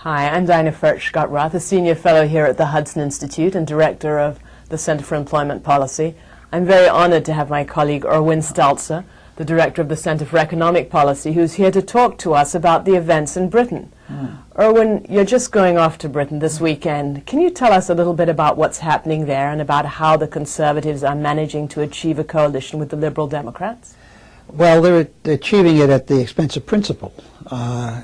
Hi, I'm Dinah Furchtgott-Roth, a senior fellow here at the Hudson Institute and director of the Center for Employment Policy. I'm very honored to have my colleague Irwin Stelzer, the director of the Center for Economic Policy, who's here to talk to us about the events in Britain. Irwin, you're just going off to Britain this weekend. Can you tell us a little bit about what's happening there and about how the Conservatives are managing to achieve a coalition with the Liberal Democrats? Well, they're achieving it at the expense of principle. I'm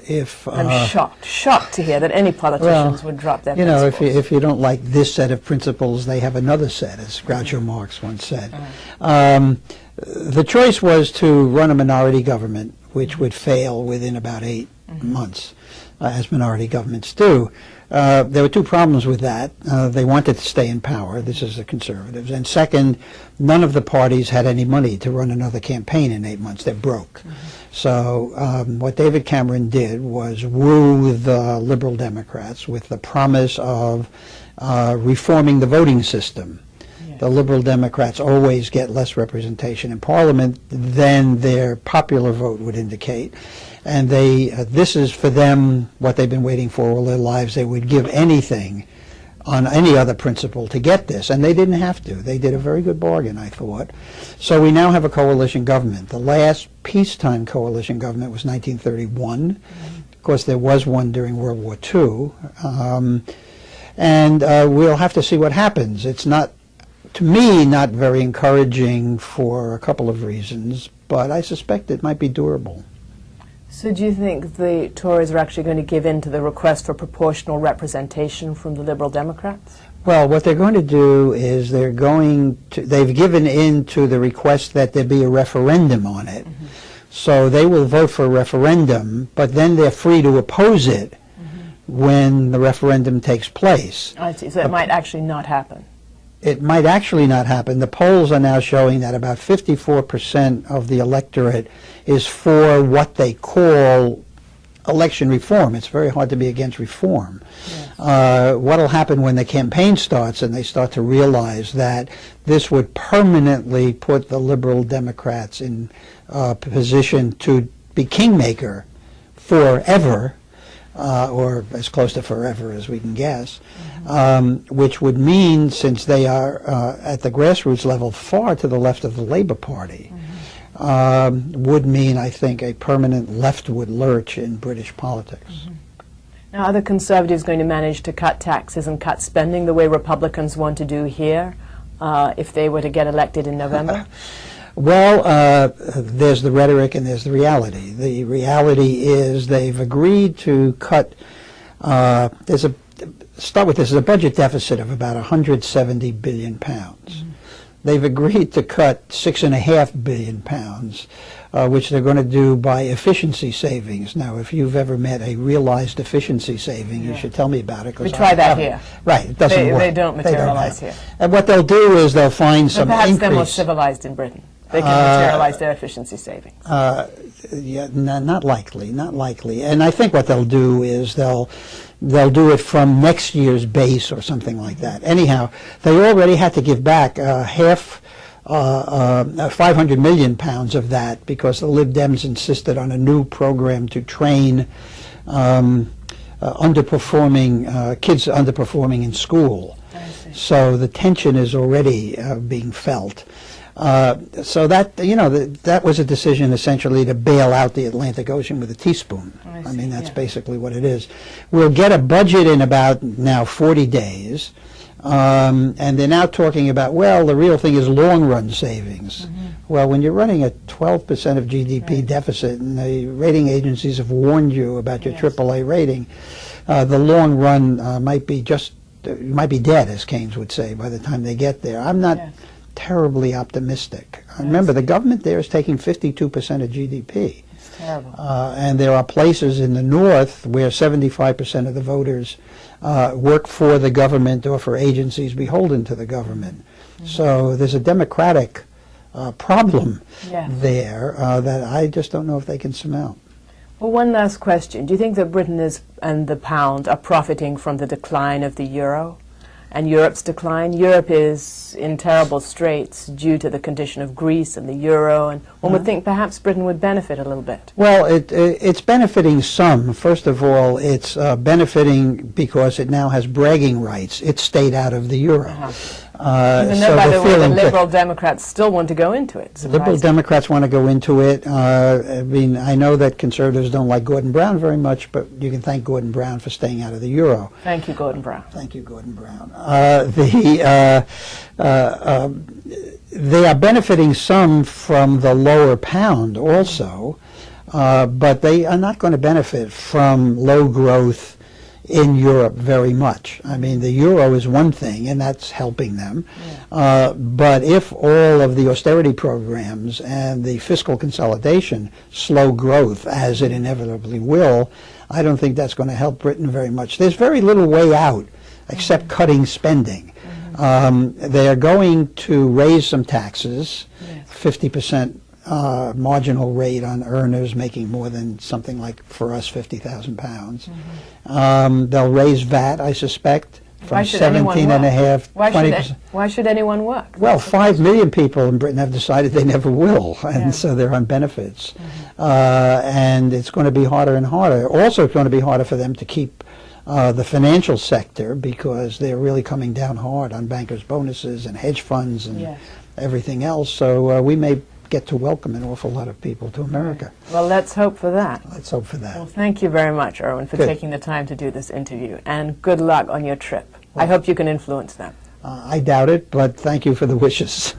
shocked to hear that any politicians would drop their principles. You know, if you don't like this set of principles, they have another set, as Groucho Marx once said. The choice was to run a minority government, which would fail within about 8 months, as minority governments do. There were two problems with that. They wanted to stay in power. This is the Conservatives. And second, none of the parties had any money to run another campaign in 8 months. They're broke. So what David Cameron did was woo the Liberal Democrats with the promise of reforming the voting system. The Liberal Democrats always get less representation in Parliament than their popular vote would indicate. And this is for them what they've been waiting for all their lives. They would give anything on any other principle to get this, and they didn't have to. They did a very good bargain, I thought. So we now have a coalition government. The last peacetime coalition government was 1931. Of course, there was one during World War II. And we'll have to see what happens. It's not, to me, not very encouraging for a couple of reasons, but I suspect it might be durable. So do you think the Tories are actually going to give in to the request for proportional representation from the Liberal Democrats? Well, what they're going to do is they've given in to the request that there be a referendum on it. So they will vote for a referendum, but then they're free to oppose it when the referendum takes place. I see. So it might actually not happen. It might actually not happen. The polls are now showing that about 54% of the electorate is for what they call election reform. It's very hard to be against reform. Yes. What will happen when the campaign starts and they start to realize that this would permanently put the Liberal Democrats in position to be kingmaker forever, or as close to forever as we can guess, which would mean, since they are at the grassroots level far to the left of the Labour Party, would mean, I think, a permanent leftward lurch in British politics. Now, are the Conservatives going to manage to cut taxes and cut spending the way Republicans want to do here if they were to get elected in November? Well, there's the rhetoric and there's the reality. The reality is they've agreed to cut, there's a budget deficit of about 170 billion pounds. They've agreed to cut £6.5 billion, which they're going to do by efficiency savings. Now, if you've ever met a realized efficiency saving, you should tell me about it. We try that here. Right, it doesn't work. They don't materialize here. And what they'll do is they'll find some perhaps increase. They're more civilized in Britain. They can materialize their efficiency savings. Yeah, not likely, not likely. And I think what they'll do is they'll do it from next year's base or something like that. Anyhow, they already had to give back 500 million pounds of that because the Lib Dems insisted on a new program to train underperforming kids underperforming in school. So the tension is already being felt. So that, that was a decision essentially to bail out the Atlantic Ocean with a teaspoon. I mean, that's basically what it is. We'll get a budget in about now 40 days, and they're now talking about, well, the real thing is long-run savings. Well, when you're running a 12% of GDP deficit, and the rating agencies have warned you about your AAA rating, the long run might be dead, as Keynes would say, by the time they get there. I'm not terribly optimistic. Remember, the government there is taking 52% of GDP. It's terrible. And there are places in the north where 75% of the voters work for the government or for agencies beholden to the government. So there's a democratic problem there that I just don't know if they can surmount. Well, one last question. Do you think that Britain and the pound are profiting from the decline of the euro? and Europe's decline. Europe is in terrible straits due to the condition of Greece and the euro, and one would think perhaps Britain would benefit a little bit. Well, it's benefiting some. First of all, it's benefiting because it now has bragging rights. It stayed out of the euro. Even though, by the way, the Liberal Democrats still want to go into it. Liberal Democrats want to go into it. I mean, I know that conservatives don't like Gordon Brown very much, but you can thank Gordon Brown for staying out of the euro. Thank you, Gordon Brown. Thank you, Gordon Brown. They are benefiting some from the lower pound also, but they are not going to benefit from low growth in Europe very much. I mean, the euro is one thing, and that's helping them. Yeah. But if all of the austerity programs and the fiscal consolidation slow growth, as it inevitably will, I don't think that's going to help Britain very much. There's very little way out except cutting spending. They are going to raise some taxes, 50% marginal rate on earners making more than something like, for us, £50,000. They'll raise VAT, I suspect, from 17.5% to 20%. Why should anyone work? Well, 5 million people in Britain have decided they never will, and so they're on benefits. And it's going to be harder and harder. Also, it's going to be harder for them to keep the financial sector, because they're really coming down hard on bankers' bonuses and hedge funds and everything else. So we may get to welcome an awful lot of people to America. Well, let's hope for that. Let's hope for that. Well, thank you very much, Irwin, for taking the time to do this interview, and good luck on your trip. Well, I hope you can influence them. I doubt it, but thank you for the wishes.